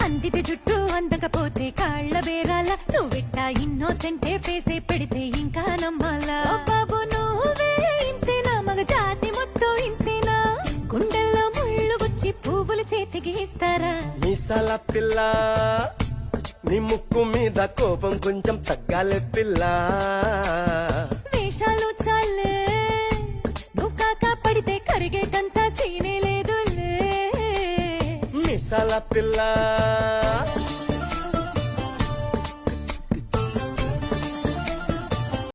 అందితే జుట్టు అందకపోతే కాళ్ళ బేరాల నువ్విట్టా ఇన్నోసెంటే ఫేసే పెడితే ఇంకా నమ్మాలా ఓ బాబు నువ్వే ఇంతేనా మగ జాతి మొత్తం ఇంతేనా గుండెల్లో ముళ్ళు గుచ్చి పువ్వులు చేతికి ఇస్తారా మీసాల పిల్ల నీ ముక్కు మీద కోపం కొంచెం తగ్గాలే పిల్ల వేషాలు చాలే నువ్వు కాకా పడితే కరిగేటంతా సీనే లేదులే మీసాల పిల్ల